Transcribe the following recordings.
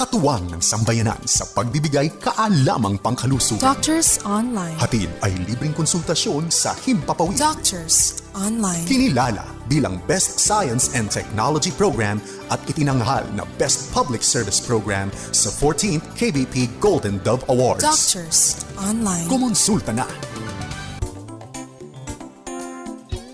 Katuwang ng sambayanan sa pagbibigay kaalamang pangkalusugan. Doctors Online. Hatid ay libreng konsultasyon sa Himpapawid. Doctors Online. Kinilala bilang Best Science and Technology Program at itinanghal na Best Public Service Program sa 14th KBP Golden Dove Awards. Doctors Online. Kumonsulta na.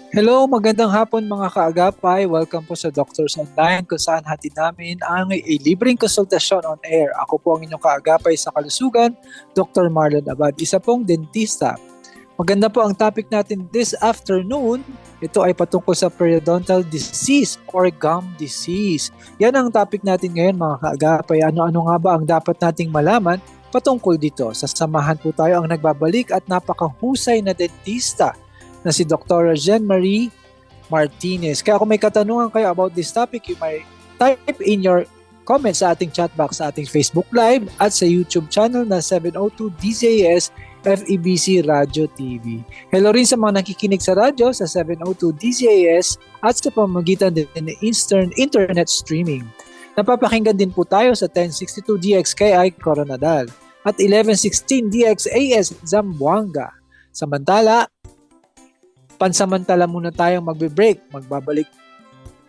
Hello, magandang hapon mga kaagapay. Welcome po sa Doctors Online kung saan hatid namin ang libreng konsultasyon on air. Ako po ang inyong kaagapay sa kalusugan, Dr. Marlon Abad, isa pong dentista. Maganda po ang topic natin this afternoon. Ito ay patungkol sa periodontal disease or gum disease. Yan ang topic natin ngayon mga kaagapay. Ano-ano nga ba ang dapat nating malaman patungkol dito? Sasamahan po tayo ang nagbabalik at napakahusay na dentista na si Dr. Jean Marie Martinez. Kaya kung may katanungan kayo about this topic, you may type in your comments sa ating chat box sa ating Facebook Live at sa YouTube channel na 702 DZAS FEBC Radio TV. Hello rin sa mga nakikinig sa radyo sa 702 DZAS at sa pamamagitan din ng Eastern Internet Streaming. Napapakinggan din po tayo sa 1062 DXKI Coronadal at 1116 DXAS Zamboanga. Samantala, pansamantala muna tayong magbe-break. Magbabalik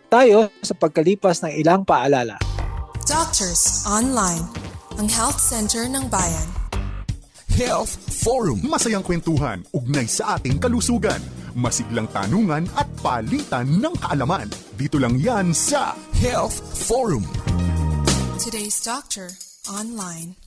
tayo sa pagkalipas ng ilang paalala. Doctors Online, ang health center ng bayan. Health Forum. Masayang kwentuhan, ugnay sa ating kalusugan. Masiglang tanungan at palitan ng kaalaman. Dito lang yan sa Health Forum. Today's Doctor Online.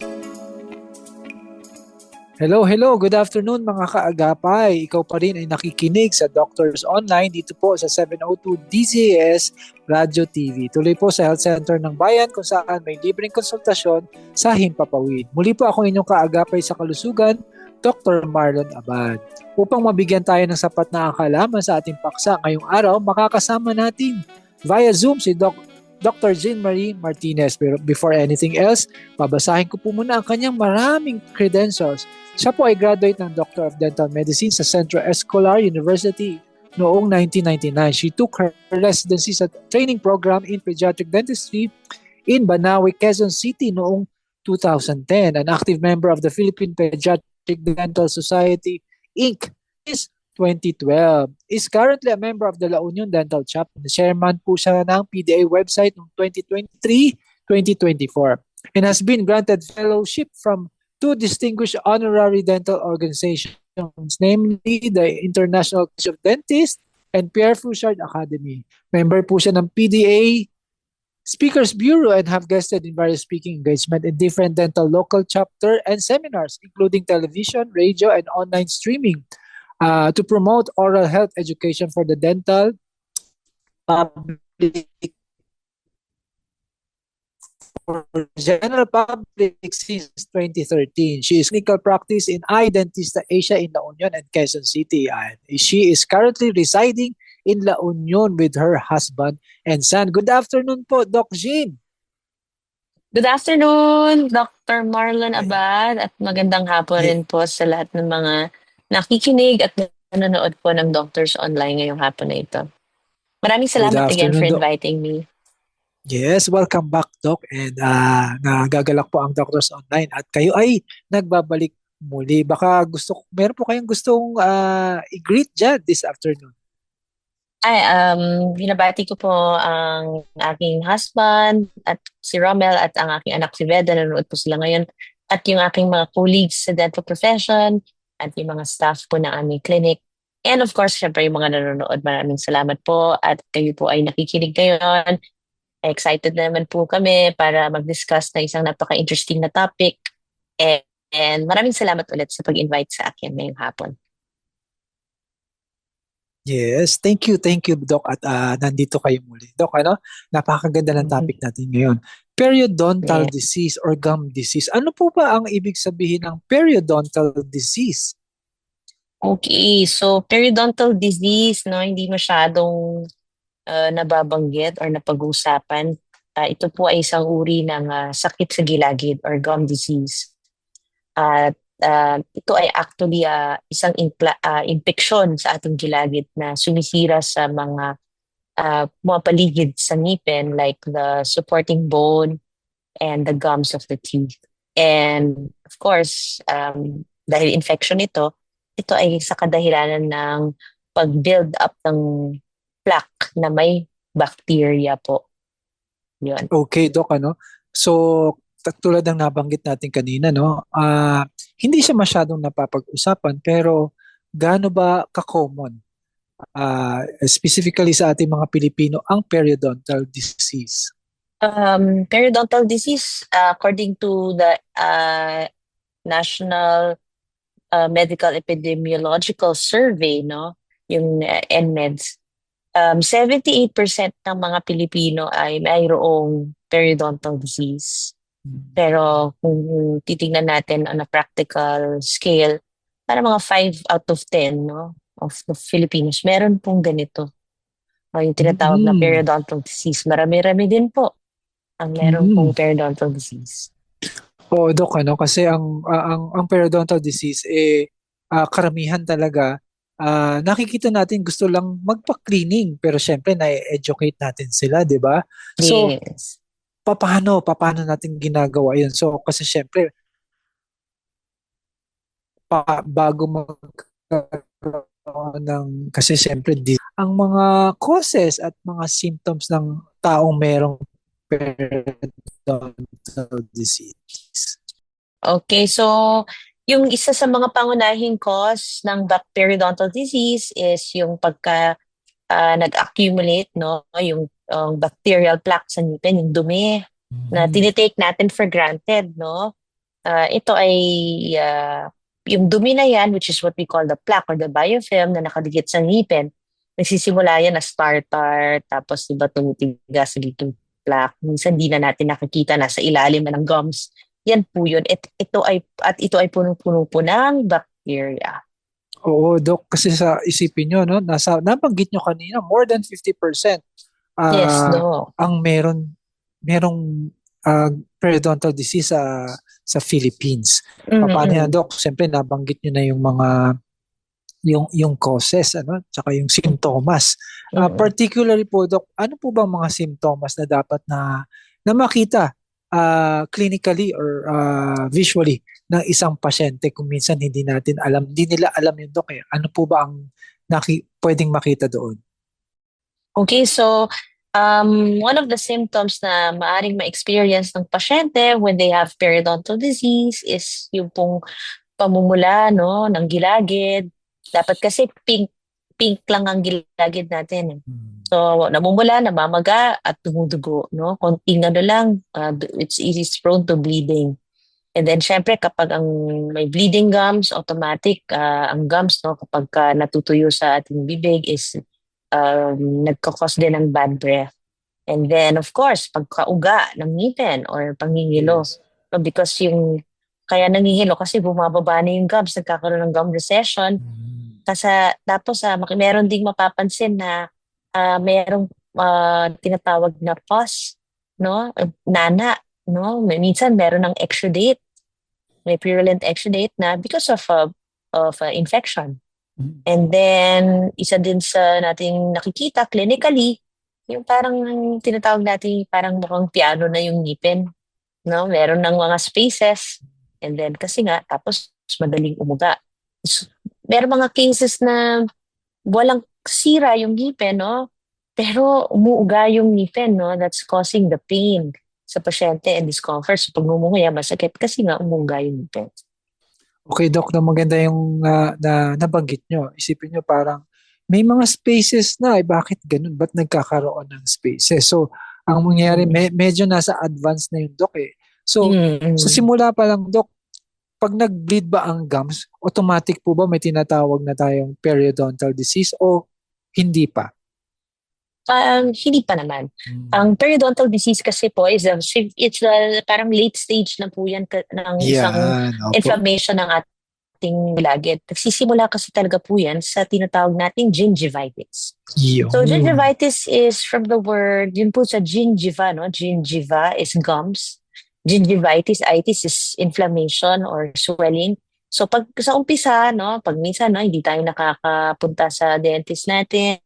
Hello, good afternoon mga kaagapay. Ikaw pa rin ay nakikinig sa Doctors Online dito po sa 702 DZAS Radio TV. Tuloy po sa Health Center ng Bayan kung saan may libreng konsultasyon sa Himpapawid. Muli po ako inyong kaagapay sa kalusugan, Dr. Marlon Abad. Upang mabigyan tayo ng sapat na kaalaman sa ating paksa ngayong araw, makakasama natin via Zoom si Dr. Jean Marie Martinez. Pero before anything else, babasahin ko po muna ang kanyang maraming credentials. Siya po ay graduate ng Doctor of Dental Medicine sa Centro Escolar University noong 1999. She took her residency sa training program in pediatric dentistry in Banawe, Quezon City noong 2010. An active member of the Philippine Pediatric Dental Society, Inc. is 2012. Is currently a member of the La Union Dental Chapter. Chairman po siya ng PDA website noong 2023-2024 and has been granted fellowship from two distinguished honorary dental organizations, namely the International College of Dentists and Pierre Fauchard Academy. Member po siya ng PDA Speakers Bureau and have guested in various speaking engagement in different dental local chapter and seminars, including television, radio, and online streaming to promote oral health education for the dental public, for general public since 2013. She is clinical practice in Eye Dentista Asia in La Union and Quezon City. And she is currently residing in La Union with her husband and son. Good afternoon po, Doc Jean. Good afternoon, Dr. Marlon Abad, at magandang hapon rin po sa lahat ng mga nakikinig at nanonood po ng Doctors Online ngayong hapon na ito. Maraming salamat again for inviting me. Yes, welcome back, Doc. And nagagalak po ang Doctors Online at kayo ay nagbabalik muli. Baka meron po kayong gustong i-greet dyan this afternoon. Binabati ko po ang aking husband at si Romel at ang aking anak si Veda, nanonood po sila ngayon, at yung aking mga colleagues sa dental profession at yung mga staff po ng aming clinic. And of course, syempre yung mga nanonood, maraming salamat po at kayo po ay nakikinig ngayon. Excited naman po kami para mag-discuss na isang napaka-interesting na topic. And maraming salamat ulit sa pag-invite sa akin ngayong hapon. Yes, thank you Doc at nandito kayo muli. Doc, napakaganda ng topic natin ngayon. Periodontal disease or gum disease. Ano po ba ang ibig sabihin ng periodontal disease? Okay, so periodontal disease, hindi masyadong nababanggit or napag-uusapan. Ito po ay isang uri ng sakit sa gilagid or gum disease. At ito ay actually isang infeksyon sa ating gilagid na sumisira sa mga paligid sa ngipin like the supporting bone, and the gums of the teeth. And of course, dahil infection ito ay sa kadahilanan ng pag-build up ng plaque na may bacteria po. Yun. Okay, Doc, ano? So, tulad ng nabanggit natin kanina, no? Hindi siya masyadong napapag-usapan, pero gaano ba ka-common, specifically sa ating mga Pilipino, ang periodontal disease? Periodontal disease, according to the National Medical Epidemiological Survey, no, yung NMEDS, 78% ng mga Pilipino ay mayroong periodontal disease. Pero kung titingnan natin on a practical scale, para mga 5 out of 10, no, of the Filipinos, meron pong ganito. Yung tinatawag na periodontal disease. Marami-rami din po ang meron pong periodontal disease. Oo, Doc, ano? Kasi ang periodontal disease, karamihan talaga, nakikita natin gusto lang magpa-cleaning, pero syempre na-educate natin sila, di ba? So, Yes. paano natin ginagawa yun? So, kasi syempre, bago kasi syempre, ang mga causes at mga symptoms ng taong merong periodontal disease. Okay, so yung isa sa mga pangunahing cause ng periodontal disease is yung pagka nag-accumulate, no, yung bacterial plaque sa ngipin, yung dumi na tinitake natin for granted, no. Ito ay yung dumi na yan, which is what we call the plaque or the biofilm na nakadikit sa ngipin. Nagsisimula yan na tartar, tapos diba tumitigas dito plaque. Minsan di na natin nakikita, nasa ilalim na ng gums. Yan po yun. Ito ay punong-puno po ng bacteria. Oo, Doc, kasi sa isipin nyo, no, nabanggit nyo kanina, more than 50% Yes, no. ang merong periodontal disease sa Philippines. Paano yan, Doc? Siyempre, nabanggit nyo na yung mga yung causes, ano, tsaka yung simptomas. Particularly po, Doc, ano po bang mga simptomas na dapat na makita clinically or visually ng isang pasyente kung minsan hindi nila alam yung Doc eh. Ano po ba ang pwedeng makita doon? Okay, so one of the symptoms na maaring ma-experience ng pasyente when they have periodontal disease is yung pong pamumula, no, ng gilagid. Dapat kasi pink lang ang gilagid natin. So, namumula, namamaga, at tumudugo, no? Konting lang, it's prone to bleeding. And then, syempre, kapag ang may bleeding gums, automatic, ang gums, no, kapag natutuyo sa ating bibig is nagkakos din ng bad breath. And then, of course, pagkauga ng ngipin or pangingilo. Yes. So, because kaya nangihilo kasi bumababa na yung gums, nagkakaroon ng gum recession. Tapos meron ding mapapansin na merong tinatawag na pus, no? Nana, no? Minsan meron ng exudate. May purulent exudate na because of infection. And then isa din sa nating nakikita clinically, yung parang tinatawag natin parang mukhang piano na yung ngipin, no? Meron ng mga spaces. And then kasi nga tapos madaling umuga. Meron mga cases na walang sira yung ngipin, no? Pero umuuga yung ngipin, no? That's causing the pain sa pasyente and discomfort. So pag ngumunguya, masakit kasi nga umuuga yung ngipin. Okay, Doc, na maganda yung nabanggit nyo. Isipin nyo parang may mga spaces na, bakit ganun? Ba't nagkakaroon ng spaces? So, ang mangyayari, medyo nasa advance na yung Doc eh. So, sa simula pa lang, Doc, pag nag-bleed ba ang gums, automatic po ba may tinatawag na tayong periodontal disease o hindi pa? Hindi pa naman. Ang periodontal disease kasi po it's parang late stage na po yan ng isang inflammation ng ating gilagid. Nagsisimula kasi talaga po yan sa tinatawag nating gingivitis. So gingivitis is from the word, yun po sa gingiva, no? Gingiva is gums. Gingivitis, itis is inflammation or swelling. So pag sa umpisa, no, pag minsan no, hindi tayo nakakapunta sa dentist natin,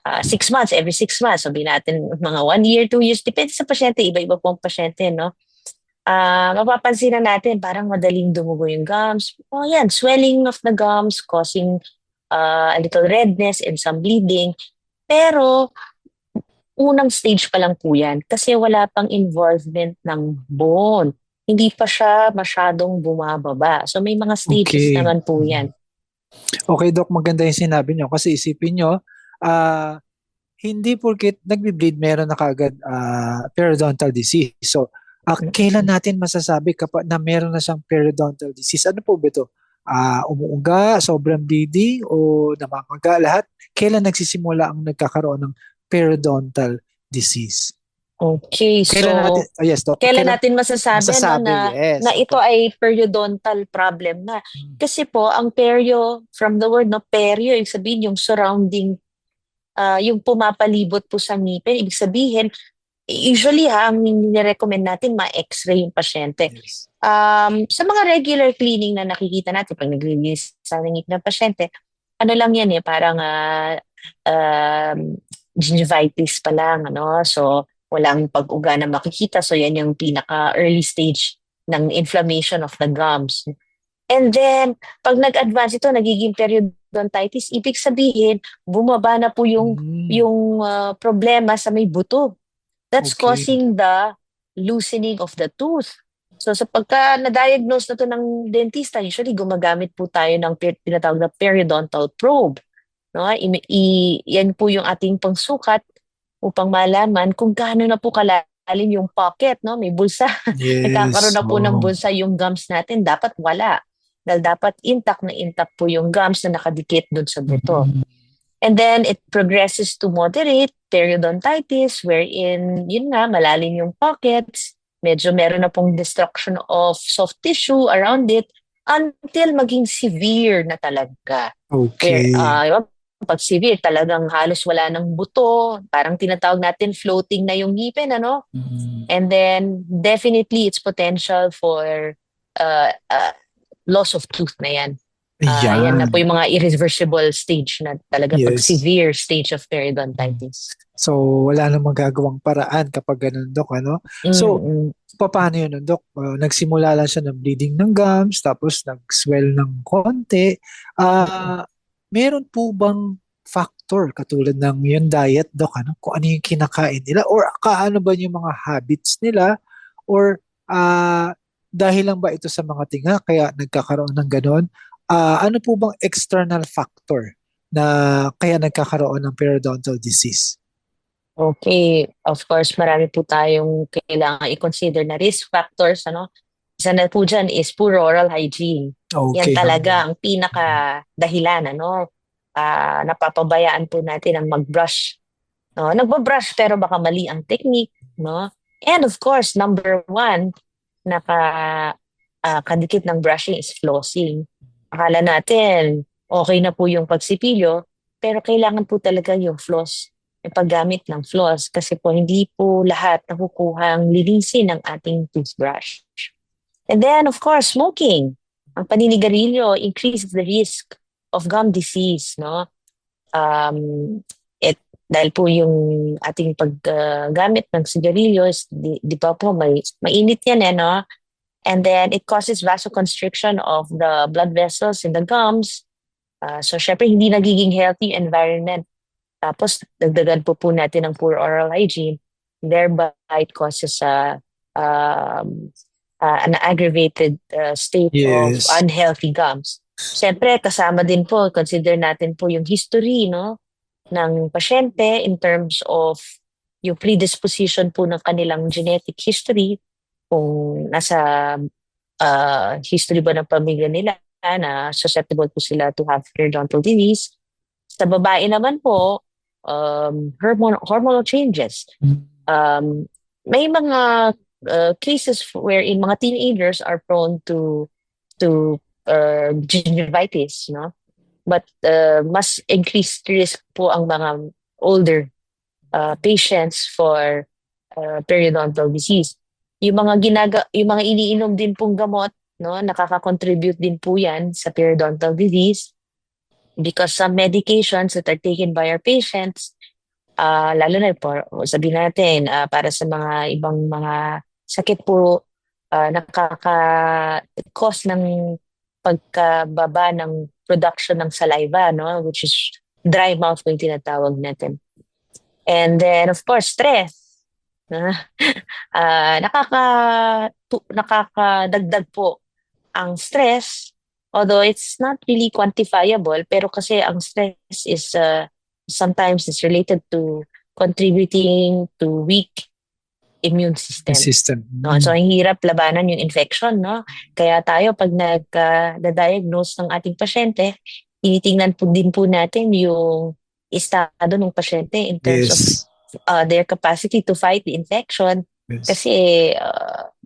6 months, every 6 months. Sabihin natin mga 1 year, 2 years, depende sa pasyente, iba-iba po ang pasyente, no? Mapapansin na natin parang madaling dumugo yung gums. Oh, yan, swelling of the gums causing a little redness and some bleeding. Pero unang stage pa lang po yan kasi wala pang involvement ng bone. Hindi pa siya masyadong bumababa. So may mga stages Okay. naman po yan. Okay, Doc, maganda yung sinabi nyo. Kasi isipin nyo, hindi porket nagbi-bleed, meron na kaagad periodontal disease. So, kailan natin masasabi kapag na meron na siyang periodontal disease? Ano po ba ito? Umuuga, sobrang bleeding, o namamaga lahat? Kailan nagsisimula ang nagkakaroon ng periodontal disease? Okay, Kailan so natin, yes, Doc. kailan natin masasabi, masasabi, no, yes, na ito opo. ay periodontal problem na. Kasi po, ang perio, from the word, no, perio, ibig sabihin yung surrounding, yung pumapalibot po sa ngipin, ibig sabihin, usually ang nire-recommend natin, ma-x-ray yung pasyente. Yes. Sa mga regular cleaning na nakikita natin, pag nag-release sa ngipin ng pasyente, ano lang yan parang gingivitis pa lang, ano? So, walang pag-uga na makikita. So, yan yung pinaka-early stage ng inflammation of the gums. And then, pag nag-advance ito, nagiging periodontitis, ibig sabihin, bumaba na po yung problema sa may buto. That's Okay. causing the loosening of the tooth. So, sa pagka na-diagnose na to ng dentista, usually gumagamit po tayo ng tinatawag na periodontal probe. No? Yan po yung ating pangsukat upang malaman kung gaano na po kalalim yung pocket, no? May bulsa. Yes. Nagkakaroon na po ng bulsa yung gums natin. Dapat wala. Dahil dapat intact na intact po yung gums na nakadikit dun sa buto. And then it progresses to moderate periodontitis wherein, yun nga, malalim yung pockets. Medyo meron na pong destruction of soft tissue around it until maging severe na talaga. Okay. Pag severe, talagang halos wala ng buto. Parang tinatawag natin floating na yung ngipin, ano? And then, definitely, it's potential for loss of tooth na yan. Yan na po yung mga irreversible stage na talaga pag Yes. severe stage of periodontitis. So, wala nang magagawang paraan kapag ganun, Dok, ano? So, paano yun, Dok? Nagsimula lang siya ng bleeding ng gums, tapos nag-swell ng konti. Meron po bang factor katulad ng yung diet, Dok, ano? Kung ano yung kinakain nila? Or kaano ba yung mga habits nila? Or dahil lang ba ito sa mga tinga kaya nagkakaroon ng ganon? Ano po bang external factor na kaya nagkakaroon ng periodontal disease? Okay, of course, marami po tayong kailangan i-consider na risk factors, ano? Isa na po dyan is poor oral hygiene. Okay. Yan talaga ang pinaka-dahilan, ano? Napapabayaan po natin ang mag-brush. No? Nagba-brush pero baka mali ang technique, no? And of course, number one, kadikit ng brushing is flossing. Akala natin, okay na po yung pagsipilyo, pero kailangan po talaga yung floss, yung paggamit ng floss kasi po hindi po lahat nakukuhang linisin ng ating toothbrush. And then, of course, smoking. Ang paninigarilyo increases the risk of gum disease, no? Dahil po yung ating paggamit ng sigarilyo, di ba po, mainit yan, no? And then, it causes vasoconstriction of the blood vessels in the gums. So, syempre, hindi nagiging healthy environment. Tapos, dagdagan po natin ng poor oral hygiene. Thereby, it causes an aggravated state of unhealthy gums. Siyempre, kasama din po, consider natin po yung history, no, ng pasyente in terms of yung predisposition po ng kanilang genetic history, kung nasa history ba ng pamilya nila na susceptible po sila to have periodontal disease. Sa babae naman po, hormonal changes. May mga cases wherein mga teenagers are prone to gingivitis, no? But mas increased risk po ang mga older patients for periodontal disease. Yung mga iniinom din pong gamot, no, nakaka-contribute din po yan sa periodontal disease because some medications that are taken by our patients lalo na po, sabihin natin, para sa mga ibang mga sakit po, nakaka-cause ng pagkababa ng production ng saliva, no? Which is dry mouth po yung tinatawag natin. And then, of course, stress. Nakakadagdag po ang stress, although it's not really quantifiable, pero kasi ang stress is sometimes it's related to contributing to weak immune system. No? So, ang hirap labanan yung infection, no? Kaya tayo, pag nag-diagnose ng ating pasyente, tinitingnan po din po natin yung estado ng pasyente in terms of their capacity to fight the infection. Kasi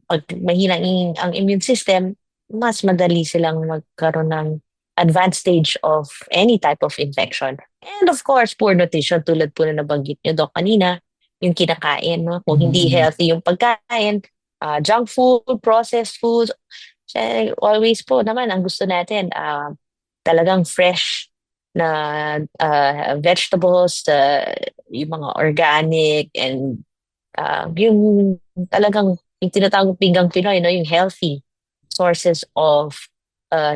pag mahina ang immune system, mas madali silang magkaroon ng advanced stage of any type of infection. And of course, poor nutrition, tulad po na nabanggit nyo, Doc, kanina, yung kinakain. No? Kung hindi healthy yung pagkain, junk food, processed food, always po naman, ang gusto natin, talagang fresh na vegetables, yung mga organic, and yung talagang yung tinatawag pinggang Pinoy, no? Yung healthy sources of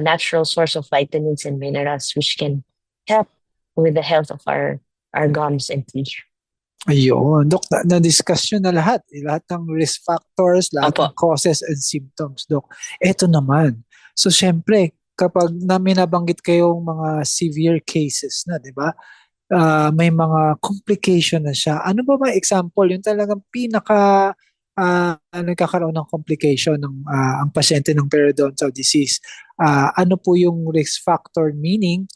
natural source of vitamins and minerals which can help with the health of our gums and teeth. Ayun. Dok, na-discuss nyo na lahat. Lahat ng risk factors, lahat ng causes and symptoms, Dok. Ito naman. So, syempre, kapag nabanggit kayong mga severe cases na, di ba? May mga complication na siya. Ano ba may example? Yung talagang nagkakaroon ng complication ng ang pasyente ng periodontal disease. Ano po yung risk factor, meaning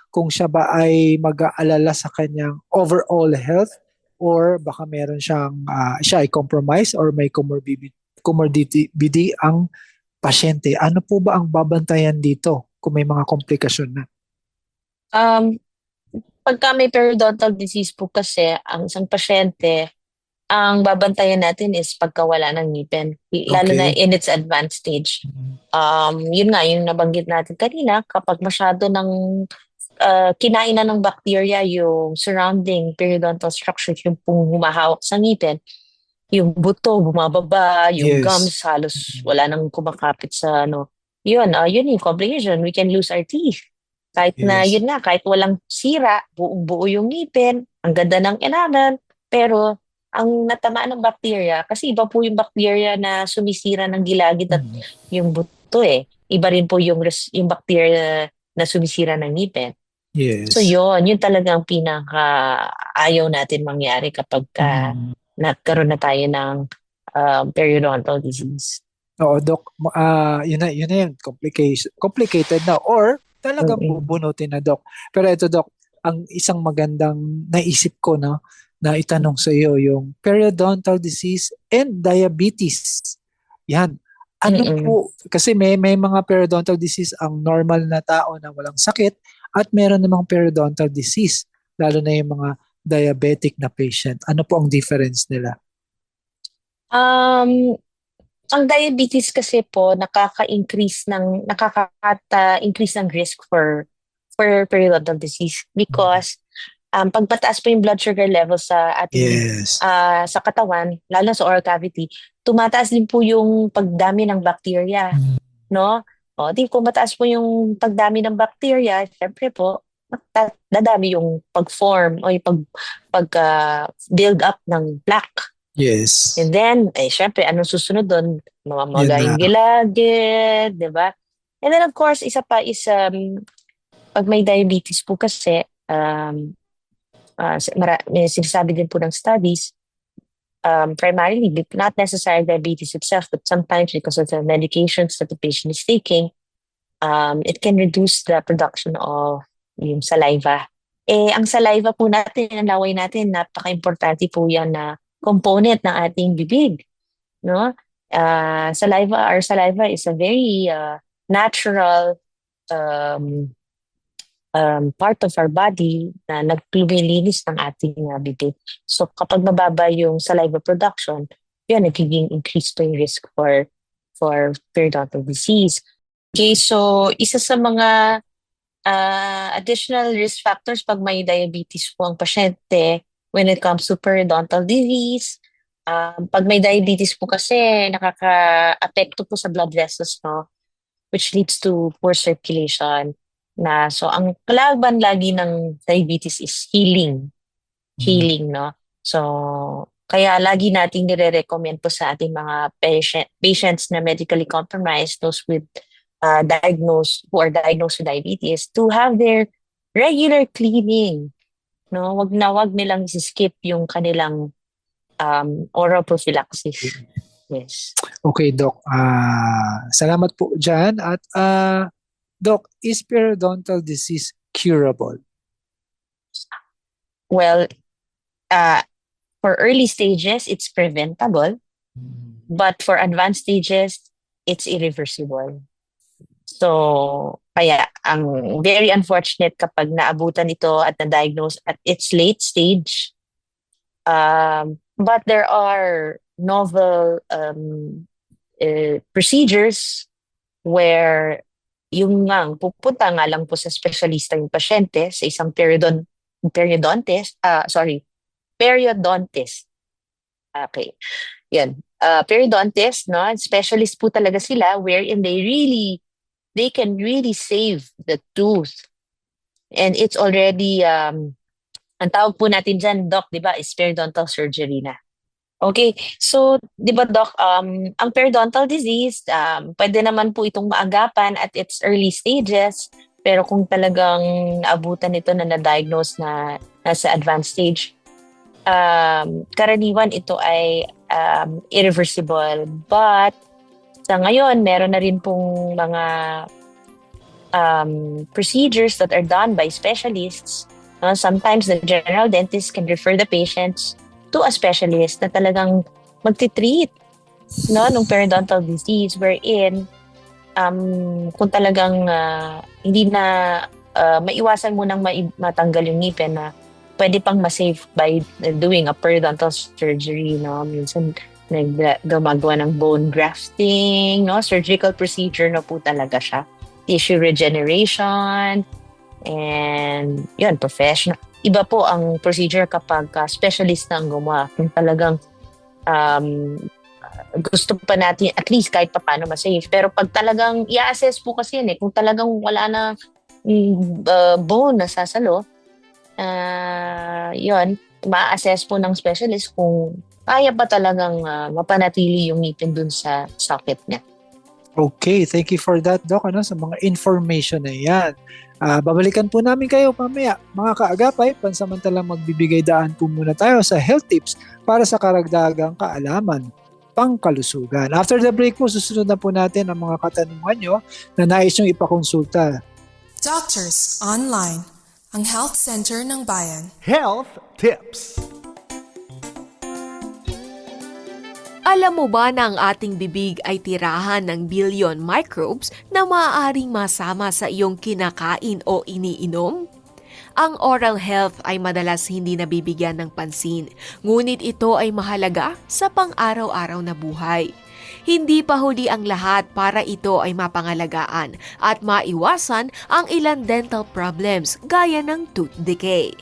kung siya ba ay mag-aalala sa kanyang overall health, or baka meron siya ay compromised or may comorbidity ang pasyente. Ano po ba ang babantayan dito kung may mga komplikasyon na? Pagka may periodontal disease po kasi, ang isang pasyente, ang babantayan natin is pagkawala ng ngipin, lalo na in its advanced stage. Yun nga, yung nabanggit natin kanina, kapag masyado ng kinain na ng bacteria yung surrounding periodontal structure, yung pong humahawak sa ngipin, yung buto bumababa, yung gums halos wala nang kumakapit sa yun yung complication. We can lose our teeth. Kahit na yun nga, kahit walang sira, buong-buo yung ngipin, ang ganda ng enamel, pero ang natamaan ng bacteria, kasi iba po yung bacteria na sumisira ng gilagid at yung buto Iba rin po yung bacteria na sumisira ng ngipin. So yun talagang pinaka-ayaw natin mangyari kapag nagkaroon na tayo ng periodontal disease. Oo, Doc. Yun na yun. Complicated na. Or talagang bubunutin na, Doc. Pero ito, Doc, ang isang magandang naisip ko na itanong sa iyo, yung periodontal disease and diabetes. Yan. Ano po, kasi may mga periodontal disease ang normal na tao na walang sakit, at meron namang periodontal disease, lalo na yung mga diabetic na patient. Ano po ang difference nila? Ang diabetes kasi po nakaka-increase ng risk for periodontal disease because pag mataas po yung blood sugar level sa ating sa katawan, lalo sa oral cavity, tumataas din po yung pagdami ng bacteria, no? Kung mataas po yung pagdami ng bacteria, syempre po dadami yung pag-form o yung pag-build up ng plaque. Yes. And then, syempre, anong susunod doon? Mamamaga yung gilagid, di ba? And then, of course, isa pa is, pag may diabetes po kasi, may sinasabi din po ng studies, primarily, not necessarily diabetes itself, but sometimes because of the medications that the patient is taking, it can reduce the production of yung saliva. Ang saliva po natin, ang laway natin, napaka-importante po yan na component ng ating bibig. No? Our saliva is a very natural part of our body na naglumilinis ng ating bibig. So kapag mababa yung saliva production, yun, nagiging increase po yung risk for periodontal disease. Okay, so isa sa mga additional risk factors pag may diabetes po ang pasyente when it comes to periodontal disease. Pag may diabetes po kasi, nakaka-apekto po sa blood vessels, no? Which leads to poor circulation. So, ang kalaban lagi ng diabetes is healing, no? So, kaya lagi nating nire-recommend po sa ating mga patients na medically compromised, those with who are diagnosed with diabetes, to have their regular cleaning. No, wag nilang skip yung kanilang oral prophylaxis. Yes. Okay, Doc. Salamat po dyan. At Doc, is periodontal disease curable? Well, for early stages, it's preventable. But for advanced stages, it's irreversible. So, kaya ang very unfortunate kapag naabutan ito at na-diagnose at its late stage. But there are novel procedures where yung pupunta nga lang po sa specialista yung pasyente sa isang periodontist. Okay. Yan. Periodontist, no? Specialist po talaga sila wherein they can really save the tooth. And it's already, ang tawag po natin dyan, Doc, di ba, is periodontal surgery na. Okay, so, di ba, Doc, ang periodontal disease, pwede naman po itong maagapan at its early stages, pero kung talagang abutan ito na na-diagnose na nasa advanced stage, karaniwan ito ay irreversible. But, sa ngayon, meron na rin pong mga procedures that are done by specialists. Sometimes the general dentist can refer the patients to a specialist na talagang magtitreat ng periodontal disease wherein kung talagang hindi na maiwasan mo nang matanggal yung ngipin na pwede pang masave by doing a periodontal surgery. Minsan gumagawa ng bone grafting, surgical procedure na po talaga siya. Tissue regeneration, and yun, professional. Iba po ang procedure kapag specialist na ang gumawa. Kung talagang gusto pa natin, at least kahit pa paano masave. Pero pag talagang i-assess po kasi yan kung talagang wala na bone na sasalo, yun, ma-assess po ng specialist kung kaya ba talagang mapanatili yung ngipin dun sa socket niya. Okay, thank you for that, Doc, sa mga information na yan. Babalikan po namin kayo mamaya. Mga kaagapay, pansamantalang magbibigay daan po muna tayo sa health tips para sa karagdagang kaalaman pangkalusugan. After the break po, susunod na po natin ang mga katanungan nyo na nais nyong ipakonsulta. Doctors Online, ang Health Center ng Bayan. Health Tips. Alam mo ba na ang ating bibig ay tirahan ng billion microbes na maaaring masama sa iyong kinakain o iniinom? Ang oral health ay madalas hindi nabibigyan ng pansin, ngunit ito ay mahalaga sa pang-araw-araw na buhay. Hindi pa huli ang lahat para ito ay mapangalagaan at maiwasan ang ilang dental problems gaya ng tooth decay.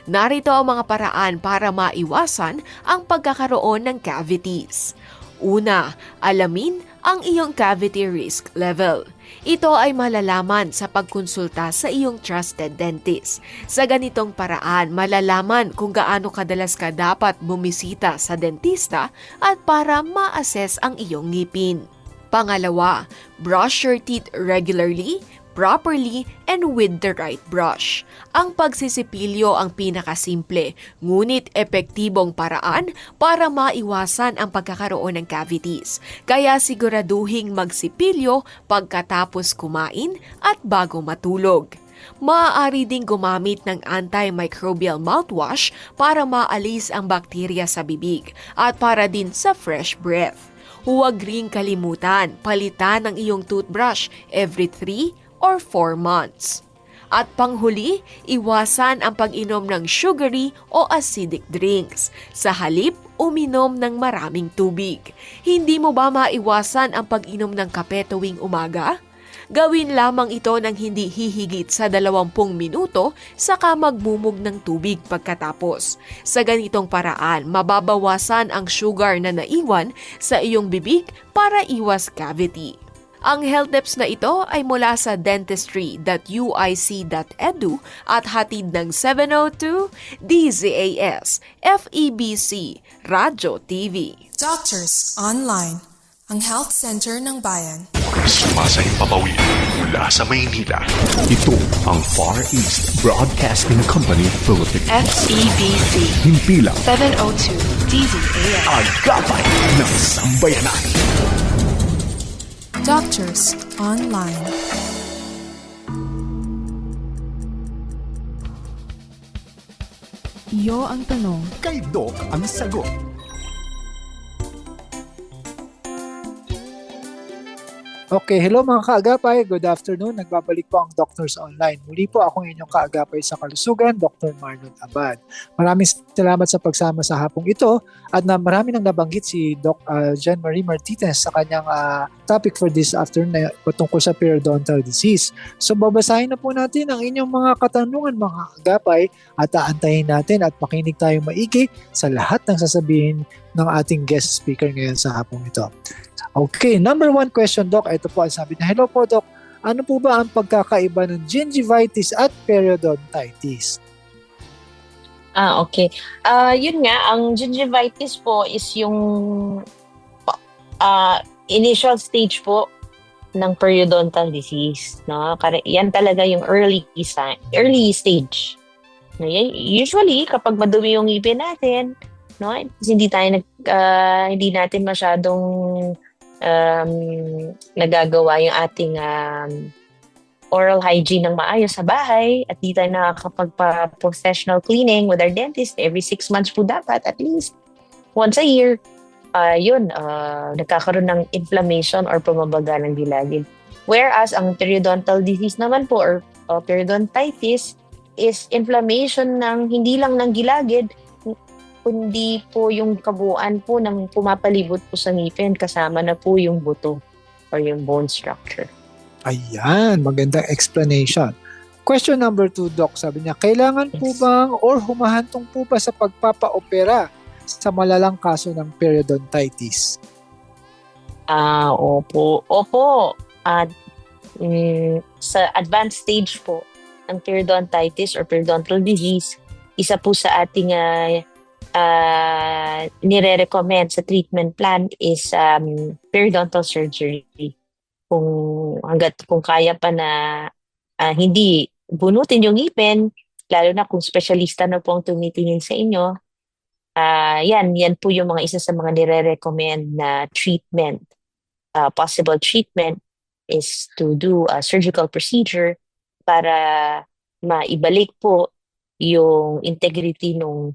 Narito ang mga paraan para maiwasan ang pagkakaroon ng cavities. Una, alamin ang iyong cavity risk level. Ito ay malalaman sa pagkonsulta sa iyong trusted dentist. Sa ganitong paraan, malalaman kung gaano kadalas ka dapat bumisita sa dentista at para ma-assess ang iyong ngipin. Pangalawa, brush your teeth regularly, properly, and with the right brush. Ang pagsisipilyo ang pinakasimple, ngunit epektibong paraan para maiwasan ang pagkakaroon ng cavities. Kaya siguraduhing magsipilyo pagkatapos kumain at bago matulog. Maaari ding gumamit ng antimicrobial mouthwash para maalis ang bakterya sa bibig at para din sa fresh breath. Huwag ring kalimutan, palitan ang iyong toothbrush every 3 or 4 months. At panghuli, iwasan ang pag-inom ng sugary o acidic drinks. Sa halip, uminom ng maraming tubig. Hindi mo ba maiwasan ang pag-inom ng kape tuwing umaga? Gawin lamang ito ng hindi hihigit sa 20 minuto saka magmumog ng tubig pagkatapos. Sa ganitong paraan, mababawasan ang sugar na naiwan sa iyong bibig para iwas cavity. Ang health tips na ito ay mula sa dentistry.uic.edu at hatid ng 702 DZAS, FEBC, Radyo TV. Doctors Online, ang health center ng bayan. Sumasaipapawi mula sa Maynila. Ito ang Far East Broadcasting Company Philippines. FEBC, Himpilang 702 DZAS. Agapay ng Sambayanan. Doctors Online. Iyo ang tanong. Kay Doc ang sagot. Okay, hello mga kaagapay. Good afternoon. Nagbabalik po ang Doctors Online. Muli po akong inyong kaagapay sa kalusugan, Dr. Marlon Abad. Maraming salamat sa pagsama sa hapong ito at marami nang nabanggit si Doc Jean Marie Martinez sa kanyang topic for this afternoon na patungkol sa periodontal disease. So babasahin na po natin ang inyong mga katanungan mga kaagapay at aantayin natin at makinig tayo maigi sa lahat ng sasabihin ng ating guest speaker ngayon sa hapong ito. Okay, number 1 question, Doc. Ito po ang sabi niya. Hello po, Doc. Ano po ba ang pagkakaiba ng gingivitis at periodontitis? Okay. Yun nga, ang gingivitis po is yung initial stage po ng periodontal disease. No? Yan talaga yung early stage. No? Usually, kapag madumi yung ngipin natin, no, hindi natin masyadong nagagawa yung ating oral hygiene ng maayos sa bahay at di tayo nakakapagpa-professional cleaning with our dentist every 6 months po dapat at least once a year. Nagkakaroon ng inflammation or pamabaga ng gilagid. Whereas ang periodontal disease naman po or periodontitis is inflammation ng hindi lang ng gilagid kundi po yung kabuuan po ng pumapalibot po sa ngipin kasama na po yung buto or yung bone structure. Ayan, magandang explanation. Question number 2, Doc. Sabi niya, kailangan po bang or humahantong po ba sa pagpapaopera sa malalang kaso ng periodontitis? Opo. Sa advanced stage po ng periodontitis or periodontal disease, isa po sa ating nire-recommend sa treatment plan is periodontal surgery. Kung kaya pa na hindi bunutin yung ngipin, lalo na kung specialista na po ang tumitingin sa inyo, yan po yung isa sa mga nire-recommend na treatment. Possible treatment is to do a surgical procedure para maibalik po yung integrity nung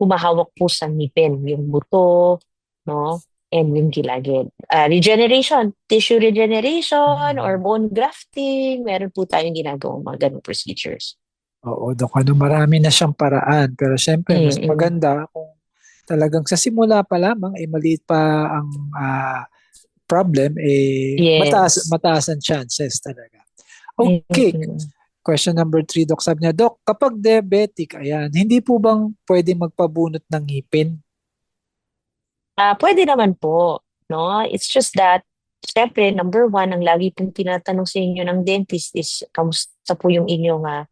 humahawak po sa ngipin, yung buto, no, and yung gilagid. Regeneration, tissue regeneration or bone grafting, meron po tayong ginagawang mga ganong procedures. Oo, Doc. Marami na siyang paraan. Pero syempre, mas maganda kung talagang sa simula pa lamang, maliit pa ang problem, Yes. mataas ang chances talaga. Okay. Question number 3, Doc. Sabi niya, Doc, kapag diabetic, hindi po bang pwede magpabunot ng ngipin? Pwede naman po, no? It's just that, syempre, number 1, ang lagi pong tinatanong sa inyo ng dentist is, kamusta po yung inyong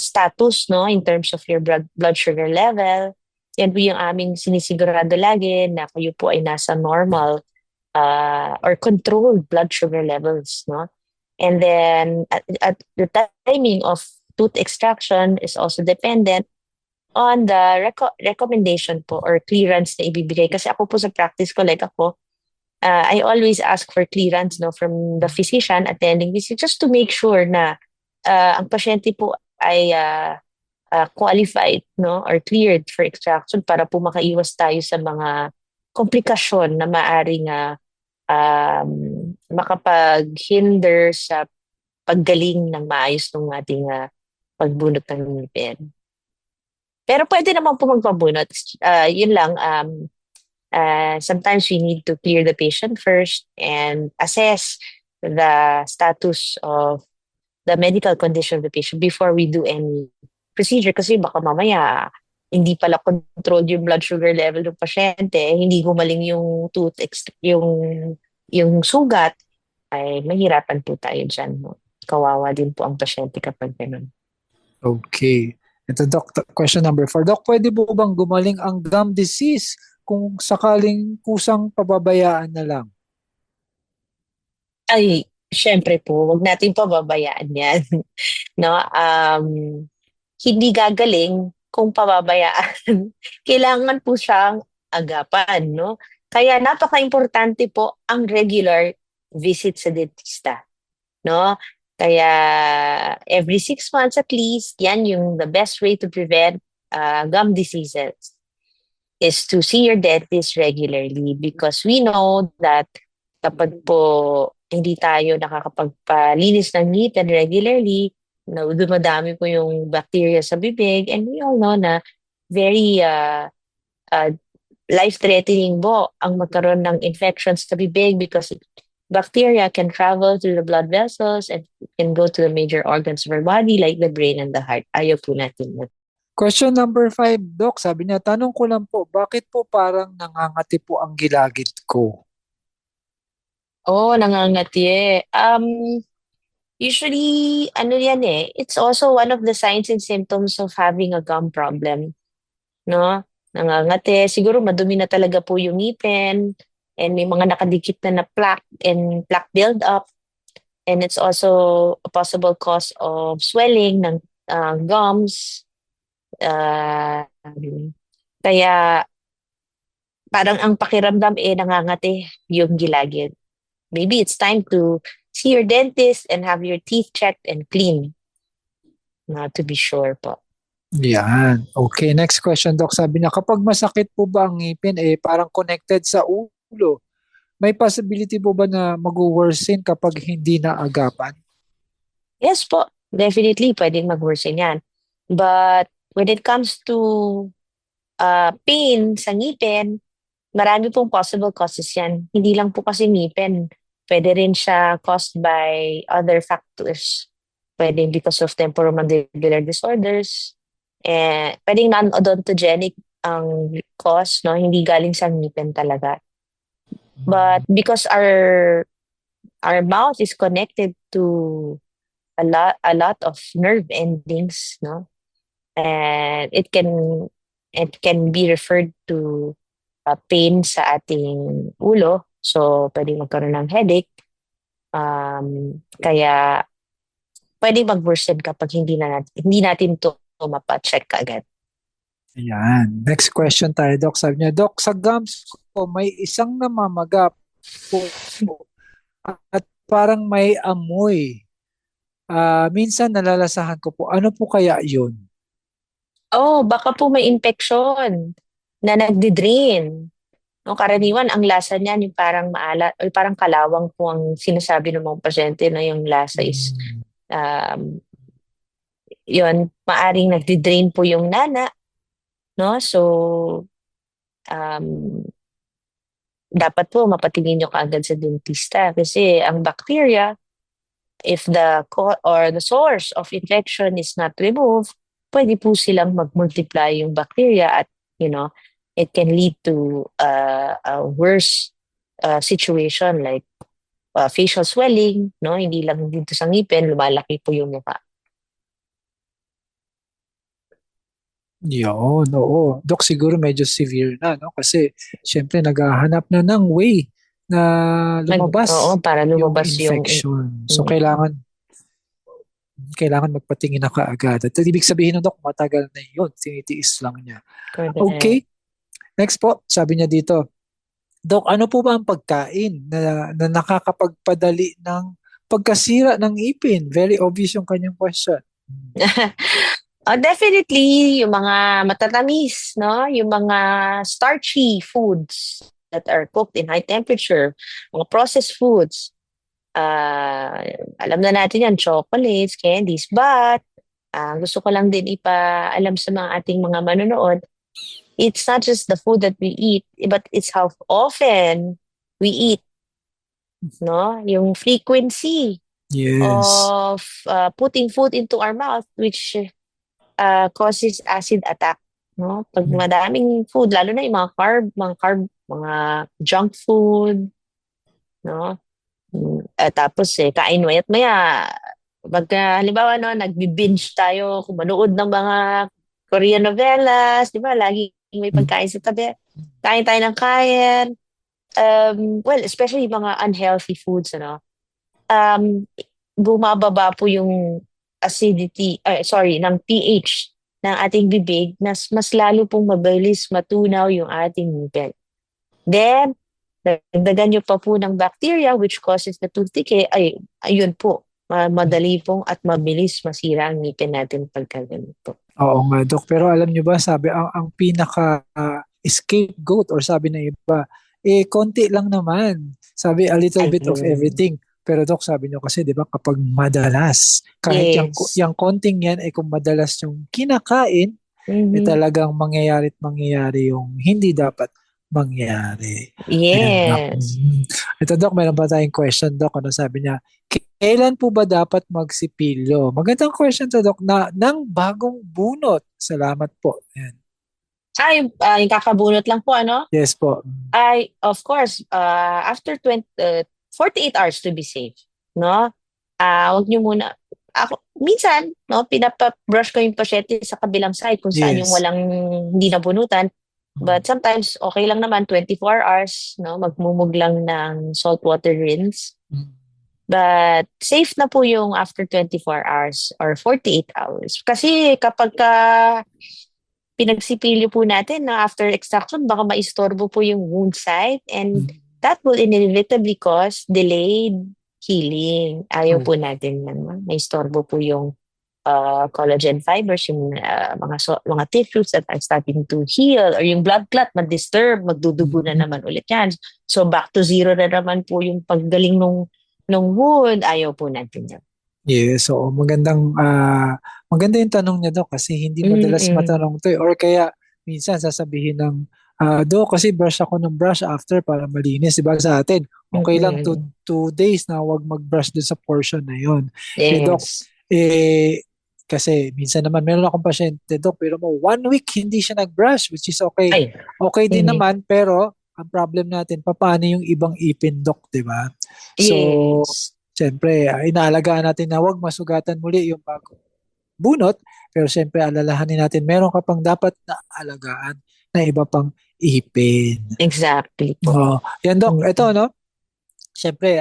status, no? In terms of your blood sugar level. Yan po yung aming sinisigurado lagi na kayo po ay nasa normal or controlled blood sugar levels, no? And then at the timing of tooth extraction is also dependent on the recommendation po or clearance na ibibigay. Kasi ako po sa practice ko, like ako, I always ask for clearance, no, from the physician attending visit just to make sure na ang pasyente po ay qualified, no, or cleared for extraction para po makaiwas tayo sa mga komplikasyon na maaring makapaghinder sa paggaling ng maayos ng ating pagbunot ng ngipin. Pero pwede naman po magpabunot. Yun lang, sometimes we need to clear the patient first and assess the status of the medical condition of the patient before we do any procedure kasi baka mamaya hindi pala controlled yung blood sugar level ng pasyente, hindi gumaling yung yung sugat, ay mahirapan po tayo dyan. No? Kawawa din po ang pasyente kapag ganun. Okay. Ito, Doc, question number 4. Doc, pwede po bang gumaling ang gum disease kung sakaling kusang pababayaan na lang? Ay, syempre po, wag natin pababayaan yan. No? Hindi gagaling kung pababayaan. Kailangan po siyang agapan, no? Kaya napaka-importante po ang regular visit sa dentista, no? Kaya every 6 months at least, yan yung the best way to prevent gum diseases is to see your dentist regularly because we know that kapag po hindi tayo nakakapagpalinis ng ngipin regularly, na dumadami po yung bacteria sa bibig and we all know na very life-threatening po ang magkaroon ng infections sa bibig because bacteria can travel through the blood vessels and can go to the major organs of our body like the brain and the heart. Ayaw po natin yun. Question number 5, Doc. Sabi niya, tanong ko lang po, bakit po parang nangangati po ang gilagid ko? Oh, nangangati. Usually, ano yan it's also one of the signs and symptoms of having a gum problem. No? Nangangati. Siguro madumi na talaga po yung ngipin and may mga nakadikit na plaque and plaque build-up. And it's also a possible cause of swelling ng gums. Kaya parang ang pakiramdam nangangati yung gilagid. Maybe it's time to see your dentist and have your teeth checked and clean. To be sure po. Yan. Okay, next question, Doc. Sabi niya, kapag masakit po ba ang ngipin, parang connected sa ulo, may possibility po ba na mag-worsen kapag hindi na agapan? Yes po, definitely pwedeng mag-worsen yan. But when it comes to pain sa ngipin, marami pong possible causes yan. Hindi lang po kasi ngipin. Pwede rin siya caused by other factors. Pwede because of temporomandibular disorders. Pwedeng non-odontogenic ang cause, no? Hindi galing sa ngipin talaga. But because our mouth is connected to a lot of nerve endings, no? And it can be referred to pain sa ating ulo. So, pwedeng magkaroon ng headache. Kaya, pwedeng mag-worsen kapag hindi natin to mapacheck agad. Ayan. Next question tayo, Doc. Sabi niya, Doc, sa gums ko may isang namamaga po at parang may amoy. Minsan nalalasahan ko po. Ano po kaya yun? Oh, baka po may infection na nagdi-drain. No, karaniwan ang lasa niyan yung parang maalat o parang kalawang po ang sinasabi ng mga pasyente na yung lasa is yun, maaring nagdi-drain po yung nana, no? So dapat po mapatingin nyo kaagad sa dentista kasi ang bacteria, if the source of infection is not removed, pwede po silang mag-multiply yung bacteria at it can lead to a worse situation like facial swelling, no? Hindi lang dito sa ngipin, lumalaki po yung mukha. Yun, oo. Dok, siguro medyo severe na, no? Kasi, syempre, naghahanap na ng way na lumabas para lumabas yung infection. So, kailangan magpatingin na kaagad. At ibig sabihin, Dok, matagal na yun. Tinitiis lang niya. Okay. Next po, sabi niya dito, Dok, ano po ba ang pagkain na nakakapagpadali ng pagkasira ng ipin? Very obvious yung kanyang question. Definitely, yung mga matatamis, no? Yung mga starchy foods that are cooked in high temperature, mga processed foods. Alam na natin yan, chocolates, candies, but gusto ko lang din ipaalam sa mga ating mga manonood, it's not just the food that we eat, but it's how often we eat no? Yung frequency Yes. of putting food into our mouth, which causes acid attack, no? Pag Mm. madaming food, lalo na yung mga junk food, no? Tapos kain maya't maya, pagka halimbawa no, nagbi-binge tayo, manood ng mga Korean novelas, di ba? Lagi may Mm. pagkain sa tabi. Kain tayo ng kain. Well, especially mga unhealthy foods, ano? Um, Bumababa po yung ng pH ng ating bibig, mas lalo pong mabilis matunaw yung ating ngipin. Then, dagdagan nyo pa po ng bacteria which causes the tooth decay, ayun po, madali pong at mabilis masira ang ngipin natin pagka ganito. Oo nga, Dok. Pero alam nyo ba, sabi, ang pinaka scapegoat or sabi ng iba, konti lang naman. Sabi, a little bit of Ayun. everything. Pero Dok, sabi nyo kasi, di ba, kapag madalas, kahit Yes. yung konting yan, kung madalas yung kinakain, Mhm. talagang mangyayari yung hindi dapat mangyari. Ayan, Doc. Yes. Ito, Doc, meron pa tayong question, Doc. Ano sabi niya? Kailan po ba dapat magsipilyo? Magandang question to, Doc, na ng bagong bunot. Salamat po. Ayan. Yung kakabunot lang po, ano? Yes po. Of course, after 48 hours to be safe, no? Wag niyo muna, ako, minsan, no, pinapa-brush ko yung pasyente sa kabilang side kung saan yung Yes. walang hindi nabunutan. But sometimes, okay lang naman, 24 hours, no, magmumug lang ng saltwater rinse. Mm. But safe na po yung after 24 hours or 48 hours. Kasi kapag pinagsipilyo po natin na after extraction, baka maistorbo po yung wound site and Mm. that will inevitably cause delayed healing. Ayaw Oh. po natin yan. Maistorbo po yung collagen fibers, yung mga tissues that are starting to heal or yung blood clot, ma-disturb, magdudugo na Mm. naman ulit yan. So back to zero na naman po yung paggaling nung wound. Ayaw po natin yan. Yes, so maganda yung tanong niya, Doc, kasi hindi madalas Mm-mm. matanong to. Or kaya minsan sasabihin ng, Doc, kasi brush ako ng brush after para malinis. Diba sa atin, okay lang Mm-mm. 2 days na wag mag-brush dun sa portion na yon. Doc, Yes. kasi minsan naman meron akong pasyente, Doc, pero 1 week hindi siya nag-brush, which is okay. Ay. Okay din Mhm. naman, pero ang problem natin, paano yung ibang ipin, Doc, diba? So, Yes. siyempre, inaalagaan natin na huwag masugatan muli yung bagong bunot, pero siyempre alalahanin natin meron ka pang dapat na alagaan na iba pang ipin. Exactly po. Yan, Doc. Mm. Ito, no? Siyempre,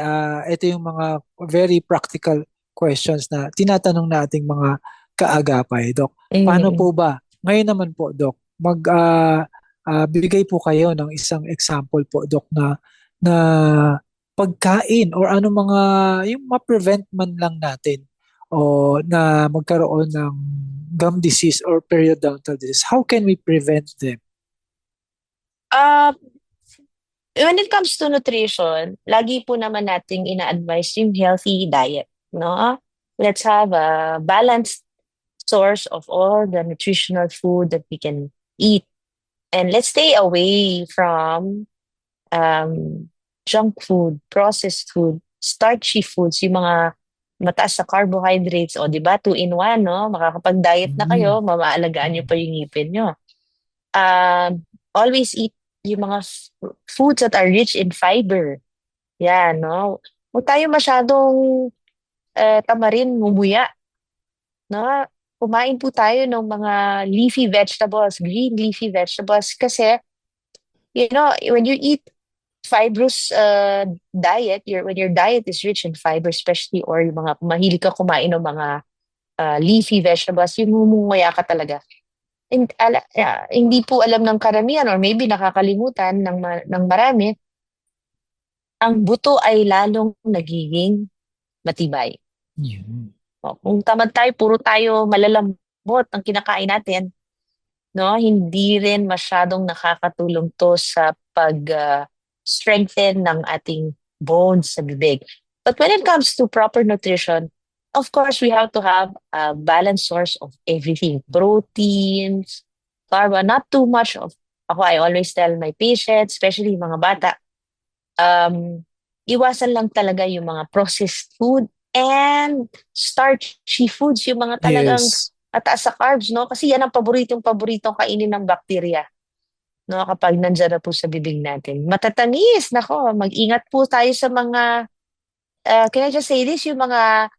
ito yung mga very practical questions na tinatanong nating mga kaagapay, Doc. Paano Mm. po ba? Ngayon naman po, Doc, bibigay po kayo ng isang example po, Doc, na pagkain or ano mga yung ma-prevent man lang natin o na magkaroon ng gum disease or periodontal disease. How can we prevent them? When it comes to nutrition, lagi po naman nating ina-advise yung healthy diet, no? Let's have a balanced source of all the nutritional food that we can eat. And let's stay away from junk food, processed food, starchy foods, yung mga mataas sa carbohydrates, o di ba? 2-in-1, no? Makakapag-diet na kayo, mamaalagaan nyo pa yung ngipin nyo. Always eat yung mga foods that are rich in fiber. Yan, no? Huwag tayo masyadong tamarin, mumuya. No? Kumain po tayo ng mga leafy vegetables, green leafy vegetables. Kasi, when you eat fibrous diet, when your diet is rich in fiber, especially, or yung mga mahilig ka kumain ng mga leafy vegetables, yung mumumuya ka talaga. Hindi po alam ng karamihan or maybe nakakalimutan ng marami, ang buto ay lalong nagiging matibay. Kung tamad tayo, puro tayo malalambot ang kinakain natin, no? Hindi rin masyadong nakakatulong to sa pag-strengthen ng ating bones sa bibig. But when it comes to proper nutrition, of course, we have to have a balanced source of everything. Proteins, carb, not too much of, I always tell my patients, especially mga bata, iwasan lang talaga yung mga processed food and starchy foods, yung mga talagang Yes. mataas sa carbs, no? Kasi yan ang paboritong kainin ng bakterya, no? Kapag nandyan na po sa bibig natin. Matatamis, nako, mag-ingat po tayo sa mga, can I just say this, yung mga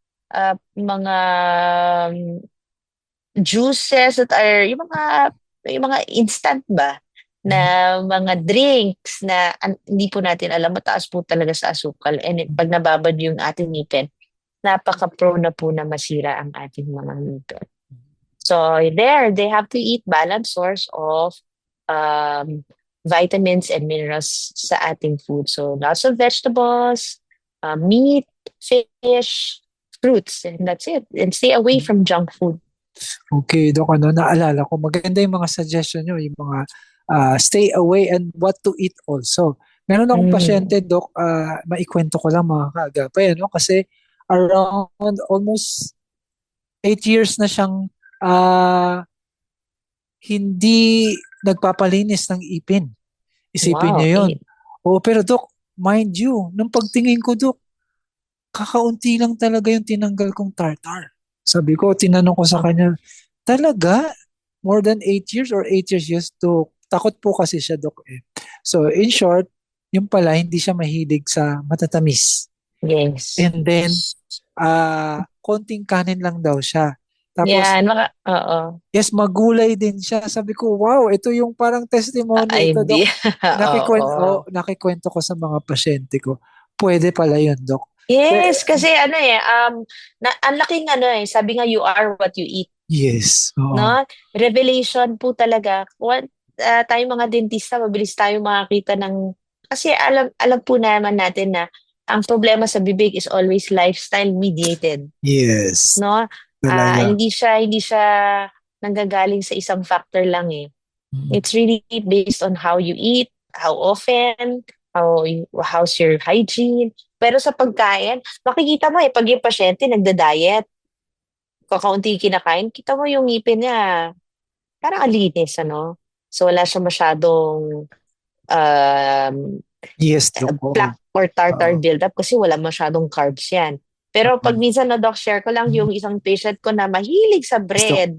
juices that are, yung mga instant ba, na mga drinks na hindi po natin alam, mataas po talaga sa asukal. And pag nababad yung ating ngipin, napaka-prone na po na masira ang ating mga ngipin. So there, they have to eat balanced source of vitamins and minerals sa ating food. So lots of vegetables, meat, fish, fruits, and that's it. And stay away from junk food. Okay, Dok, naalala ko, maganda yung mga suggestion nyo, yung mga stay away and what to eat also. Meron akong pasyente, Dok, maikwento ko lang mga kaagapay, kasi around almost 8 years na siyang hindi nagpapalinis ng ipin. Isipin Wow, niyo yun. Pero Dok, mind you, nung pagtingin ko, Dok, kakaunti lang talaga yung tinanggal kong tartar. Sabi ko, tinanong ko sa kanya, talaga? More than 8 years or 8 years? Yes, Dok. Takot po kasi siya, Dok. So, in short, yung pala, hindi siya mahilig sa matatamis. Yes. And then, konting kanin lang daw siya. Tapos, Yan, oo. yes, magulay din siya. Sabi ko, wow, ito yung parang testimony ito, Dok. Nakikwento ko sa mga pasyente ko. Pwede pala yun, Dok. Yes, kasi ang laking sabi nga, you are what you eat. Yes. Oo. No? Revelation po talaga. Tayo mga dentista, mabilis tayo makakita ng, kasi alam po naman natin na ang problema sa bibig is always lifestyle mediated. Yes. No? Hindi siya nanggagaling sa isang factor lang eh. It's really based on how you eat, how often, how's your hygiene. Pero sa pagkain, makikita mo pag yung pasyente nagda-diet, kakaunti kinakain, kita mo yung ngipin niya, parang alinis, So wala siya masyadong yes, Dok. plaque or tartar buildup kasi wala masyadong carbs yan. Pero pag minsan Doc, share ko lang yung isang patient ko na mahilig sa bread.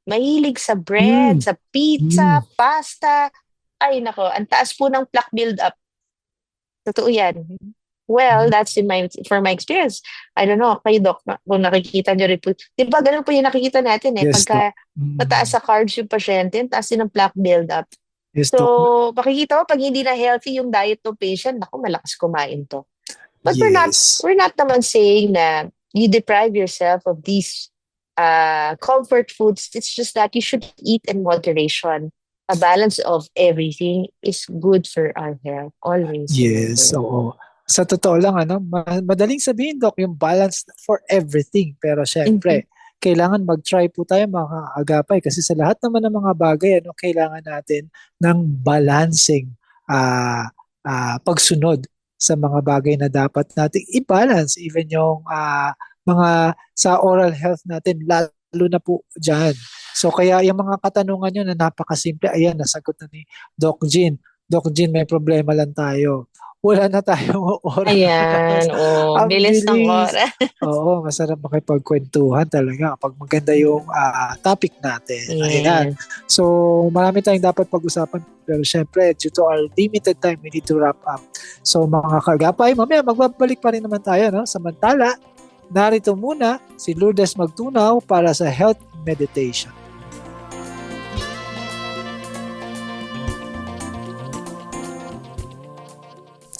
Mahilig sa bread, sa pizza, pasta. Ay nako, ang taas po ng plaque buildup. Totoo yan. Well, that's for my experience. I don't know, kayo Doc, kung nakikita nyo rin po. Di ba, ganun po yung nakikita natin Yes, pagka mataas sa carbs yung pasyente, taas din ng plaque buildup. Yes, So, Doc. makikita mo, pag hindi na healthy yung diet ng patient, naku, malakas kumain to. But Yes. we're not naman saying na you deprive yourself of these comfort foods. It's just that you should eat in moderation. A balance of everything is good for our health. Always. Yes, oo. Sa totoo lang, madaling sabihin, Doc, yung balance for everything. Pero syempre, kailangan mag-try po tayo mga agapay kasi sa lahat naman ng mga bagay, kailangan natin ng balancing pagsunod sa mga bagay na dapat nating i-balance. Even yung mga sa oral health natin, lalo na po dyan. So kaya yung mga katanungan nyo na napakasimple, ayan, nasagot na ni Doc Jean. Doc Jean, may problema lang tayo. Wala na tayong oras. Ayan, bilis ng oras. Oo, masarap makipagkwentuhan talaga kapag maganda yung topic natin. Yes. Ayan. So, marami tayong dapat pag-usapan. Pero syempre, due to our limited time, we need to wrap up. So, mga kagapay, mamaya magbabalik pa rin naman tayo. Samantala, narito muna si Lourdes Magtunaw para sa Health Meditation.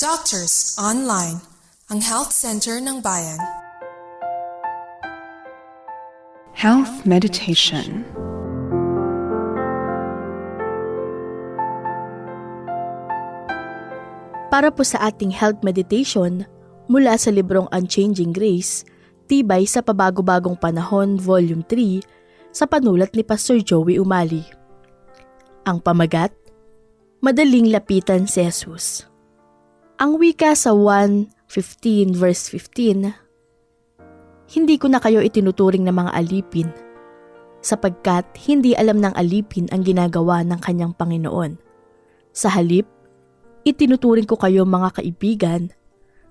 Doctors Online, ang health center ng bayan. Health Meditation. Para po sa ating health meditation, mula sa librong Unchanging Grace, Tibay sa Pabago-bagong Panahon, Volume 3, sa panulat ni Pastor Joey Umali. Ang pamagat, Madaling lapitan si Jesus. Ang wika sa 1:15 verse 15, hindi ko na kayo itinuturing na mga alipin, sapagkat hindi alam ng alipin ang ginagawa ng kanyang Panginoon. Sa halip, itinuturing ko kayo mga kaibigan,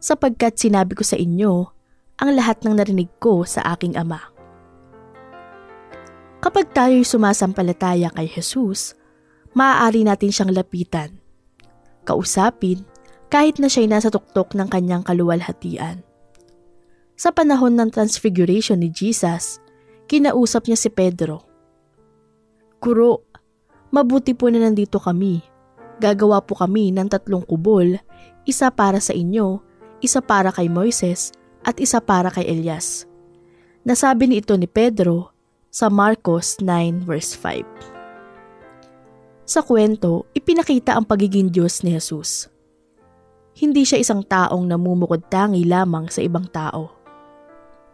sapagkat sinabi ko sa inyo ang lahat ng narinig ko sa aking Ama. Kapag tayo'y sumasampalataya kay Jesus, maaari natin siyang lapitan, kausapin kahit na siya'y nasa tuktok ng kanyang kaluwalhatian. Sa panahon ng transfiguration ni Jesus, kinausap niya si Pedro. Guro, mabuti po na nandito kami. Gagawa po kami ng 3 kubol, isa para sa inyo, isa para kay Moises, at isa para kay Elias. Nasabi ni ito ni Pedro sa Marcos 9 verse 5. Sa kwento, ipinakita ang pagiging Diyos ni Jesus. Hindi siya isang taong namumukod-tangi lamang sa ibang tao.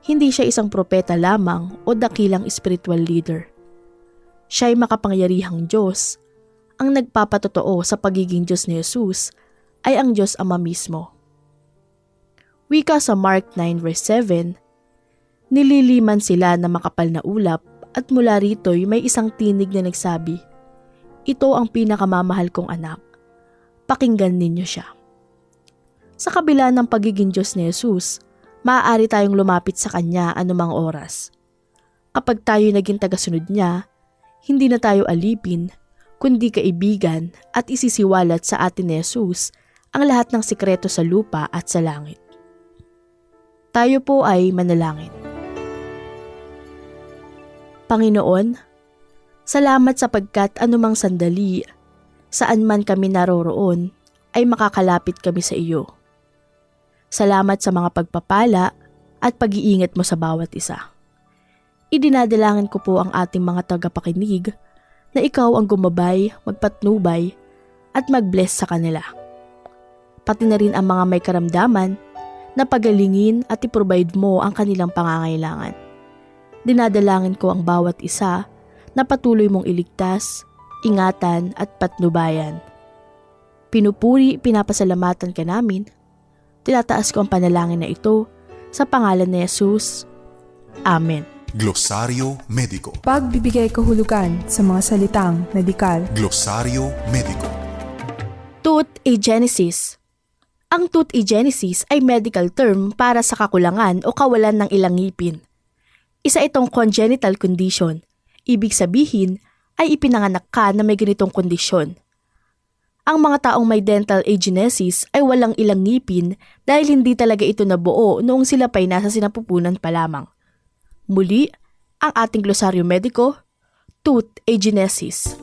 Hindi siya isang propeta lamang o dakilang spiritual leader. Siya ay makapangyarihang Diyos. Ang nagpapatotoo sa pagiging Diyos ni Jesus ay ang Diyos Ama mismo. Wika sa Mark 9 verse 7, nililiman sila na makapal na ulap at mula rito'y may isang tinig na nagsabi, "Ito ang pinakamamahal kong anak. Pakinggan ninyo siya." Sa kabila ng pagiging Diyos ni Jesus, maaari tayong lumapit sa Kanya anumang oras. Kapag tayo naging tagasunod niya, hindi na tayo alipin, kundi kaibigan at isisiwalat sa atin ni Jesus ang lahat ng sikreto sa lupa at sa langit. Tayo po ay manalangin. Panginoon, salamat sapagkat anumang sandali, saan man kami naroroon, ay makakalapit kami sa iyo. Salamat sa mga pagpapala at pag-iingat mo sa bawat isa. Idinadalangin ko po ang ating mga tagapakinig na ikaw ang gumabay, magpatnubay at mag-bless sa kanila. Pati na rin ang mga may karamdaman na pagalingin at i-provide mo ang kanilang pangangailangan. Dinadalangin ko ang bawat isa na patuloy mong iligtas, ingatan at patnubayan. Pinupuri, pinapasalamatan ka namin. Tinataas ko ang panalangin na ito sa pangalan ni Jesus. Amen. Glosaryo Mediko. Pagbibigay kahulugan sa mga salitang medikal. Glosaryo Mediko. Tooth agenesis. Ang tooth agenesis ay medical term para sa kakulangan o kawalan ng ilang ngipin. Isa itong congenital condition. Ibig sabihin ay ipinanganak ka na may ganitong kondisyon. Ang mga taong may dental agenesis ay walang ilang ngipin dahil hindi talaga ito nabuo noong sila pa'y nasa sinapupunan pa lamang. Muli, ang ating glosaryo mediko, tooth agenesis.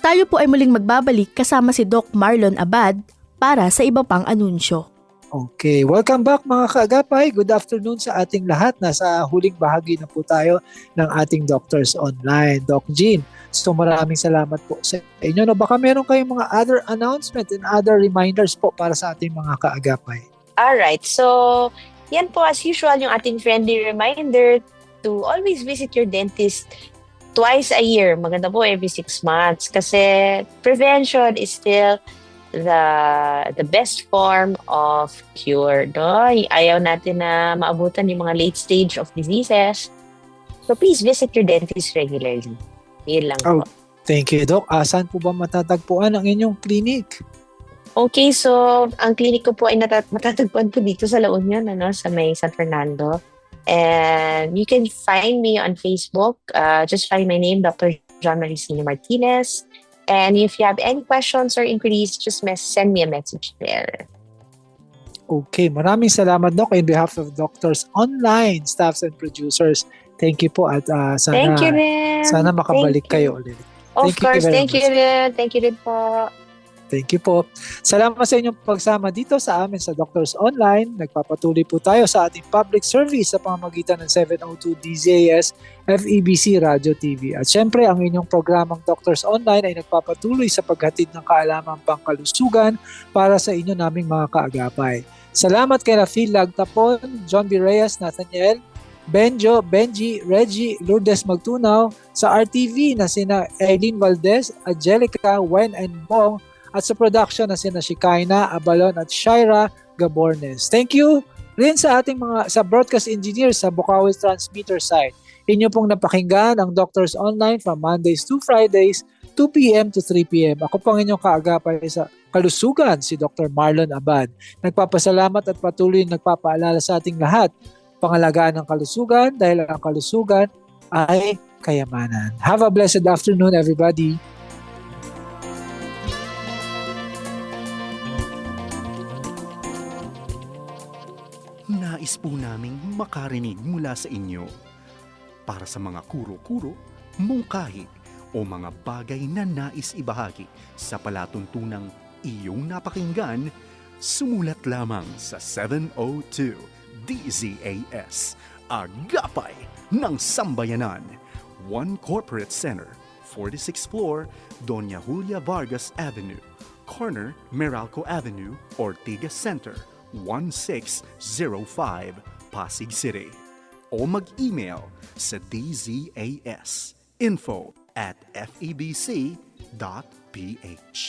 Tayo po ay muling magbabalik kasama si Doc Marlon Abad para sa iba pang anunsyo. Okay, welcome back mga kaagapay. Good afternoon sa ating lahat. Nasa huling bahagi na po tayo ng ating Doctors Online. Doc Jean, so maraming salamat po sa inyo. No, baka meron kayong mga other announcement and other reminders po para sa ating mga kaagapay. Alright, so yan po as usual yung ating friendly reminder to always visit your dentist twice a year. Maganda po every 6 months kasi prevention is still the best form of cure. No? Ayaw natin na maabutan yung mga late stage of diseases. So please visit your dentist regularly. Yun lang po. Thank you, Doc. Saan po ba matatagpuan ang inyong clinic? Okay, so ang clinic ko po ay matatagpuan po dito sa La Union, sa may San Fernando. And you can find me on Facebook. Just find my name, Dr. John Maricino Martinez. And if you have any questions or inquiries, just send me a message there. Okay, maraming salamat, Doc. In behalf of Doctors Online, staffs and producers, thank you po at Thank you rin. Sana makabalik kayo ulit. Of course, thank you rin. Thank you rin po. Thank you po. Salamat sa inyong pagsama dito sa amin sa Doctors Online. Nagpapatuloy po tayo sa ating public service sa pamamagitan ng 702 DZAS FEBC Radio TV. At syempre, ang inyong programang Doctors Online ay nagpapatuloy sa paghatid ng kaalamang pangkalusugan para sa inyo naming mga kaagapay. Salamat kay Rafael Lagtapon, John B. Reyes, Nathaniel, Benjo, Benji, Reggie, Lourdes Magtunaw, sa RTV na sina Eileen Valdez, Angelica, Wen and Bong, at sa production na sina Shikaina, Abalon at Shaira Gabornes. Thank you rin sa ating sa broadcast engineers sa Bukawi Transmitter site. Inyo pong napakinggan ang Doctors Online from Mondays to Fridays 2 p.m. to 3 p.m. Ako po ang inyong kaagapay sa Kalusugan, si Dr. Marlon Abad. Nagpapasalamat at patuloy nagpapaalala sa ating lahat pangalagaan ng kalusugan dahil ang kalusugan ay kayamanan. Have a blessed afternoon, everybody. Nais po naming makarinig mula sa inyo. Para sa mga kuro-kuro, mungkahi, o mga bagay na nais ibahagi sa palatuntunang iyong napakinggan, sumulat lamang sa 702 DZAS, Agapay ng Sambayanan, 1 Corporate Center, 46th floor, Doña Julia Vargas Avenue, corner Meralco Avenue, Ortigas Center, 1605, Pasig City. O mag-email sa dzas info@febc.ph.